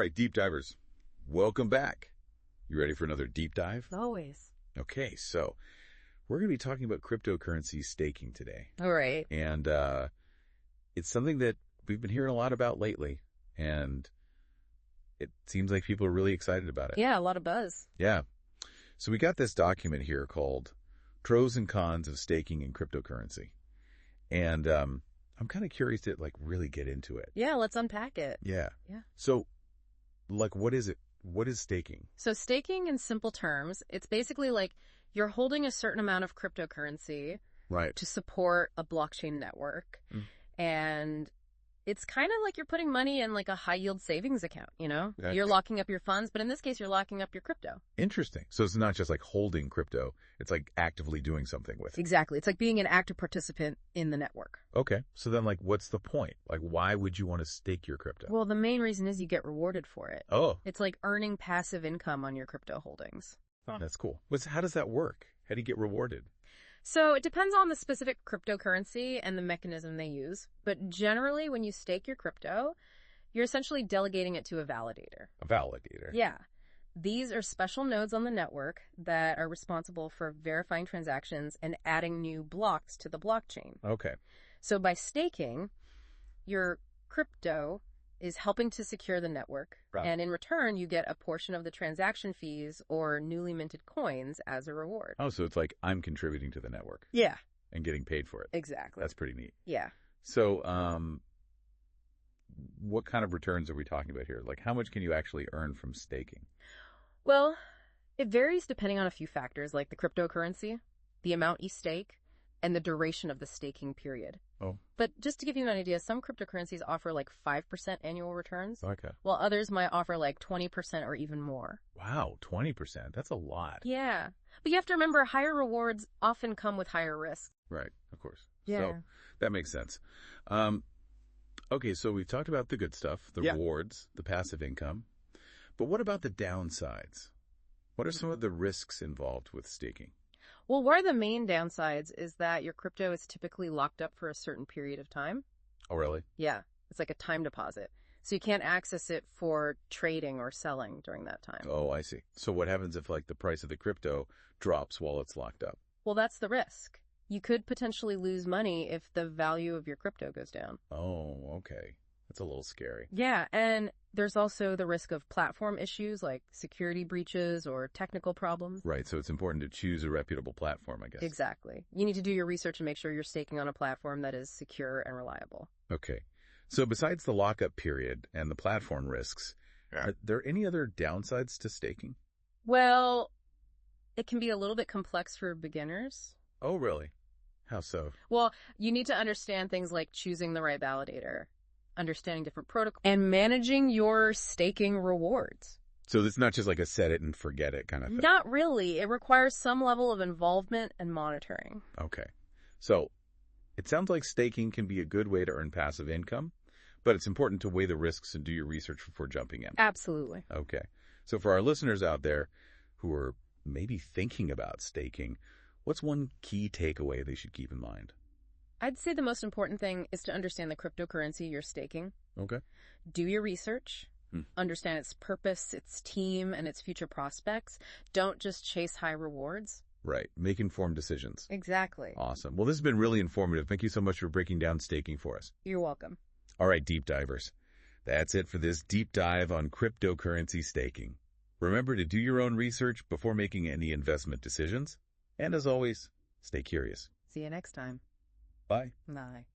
All right, deep divers, welcome back. You ready for another deep dive? Always. Okay, so we're going to be talking about cryptocurrency staking today. All right. And it's something that we've been hearing a lot about lately, and it seems like people are really excited about it. Yeah, a lot of buzz. Yeah. So we got this document here called Pros and Cons of Staking in Cryptocurrency. And I'm kind of curious to really get into it. Yeah, let's unpack it. Yeah. Yeah. So what is it? What is staking? So staking, in simple terms, it's basically like you're holding a certain amount of cryptocurrency Right. to support a blockchain network. Mm. And it's kind of like you're putting money in like a high yield savings account, you know? Yeah. You're locking up your funds, but in this case, you're locking up your crypto. Interesting. So it's not just like holding crypto. It's like actively doing something with it. Exactly. It's like being an active participant in the network. Okay. So then what's the point? Why would you want to stake your crypto? Well, the main reason is you get rewarded for it. Oh, It's like earning passive income on your crypto holdings. that's cool. How does that work? How do you get rewarded? So it depends on the specific cryptocurrency and the mechanism they use. But generally, when you stake your crypto, you're essentially delegating it to a validator. A validator. Yeah. These are special nodes on the network that are responsible for verifying transactions and adding new blocks to the blockchain. Okay. So by staking, your crypto is helping to secure the network. Right. And in return, you get a portion of the transaction fees or newly minted coins as a reward. Oh, so it's like I'm contributing to the network Yeah, and getting paid for it. exactly. That's pretty neat. Yeah. So, what kind of returns are we talking about here? How much can you actually earn from staking? Well, it varies depending on a few factors like the cryptocurrency, the amount you stake, and the duration of the staking period. Oh. But just to give you an idea, some cryptocurrencies offer like 5% annual returns, Okay. while others might offer like 20% or even more. Wow, 20%. That's a lot. Yeah. But you have to remember, higher rewards often come with higher risk. Right, of course. Yeah. So that makes sense. Okay, so we've talked about the good stuff, the rewards, the passive income. But what about the downsides? What are some of the risks involved with staking? Well, one of the main downsides is that your crypto is typically locked up for a certain period of time. Oh, really? Yeah. It's like a time deposit. So you can't access it for trading or selling during that time. Oh, I see. So what happens if the price of the crypto drops while it's locked up? Well, that's the risk. You could potentially lose money if the value of your crypto goes down. Oh, okay. That's a little scary. Yeah, and there's also the risk of platform issues like security breaches or technical problems. Right, so it's important to choose a reputable platform, I guess. Exactly. You need to do your research and make sure you're staking on a platform that is secure and reliable. Okay. So besides the lockup period and the platform risks, are there any other downsides to staking? Well, it can be a little bit complex for beginners. Oh, really? How so? Well, you need to understand things like choosing the right validator, understanding different protocols, and managing your staking rewards. So it's not just like a set it and forget it kind of thing? Not really. It requires some level of involvement and monitoring. Okay. So it sounds like staking can be a good way to earn passive income, but it's important to weigh the risks and do your research before jumping in. Absolutely. Okay. So for our listeners out there who are maybe thinking about staking, what's one key takeaway they should keep in mind? I'd say the most important thing is to understand the cryptocurrency you're staking. Okay. Do your research. Understand its purpose, its team, and its future prospects. Don't just chase high rewards. Right. Make informed decisions. Exactly. Awesome. Well, this has been really informative. Thank you so much for breaking down staking for us. You're welcome. All right, deep divers. That's it for this deep dive on cryptocurrency staking. Remember to do your own research before making any investment decisions. And as always, stay curious. See you next time. Bye. Bye.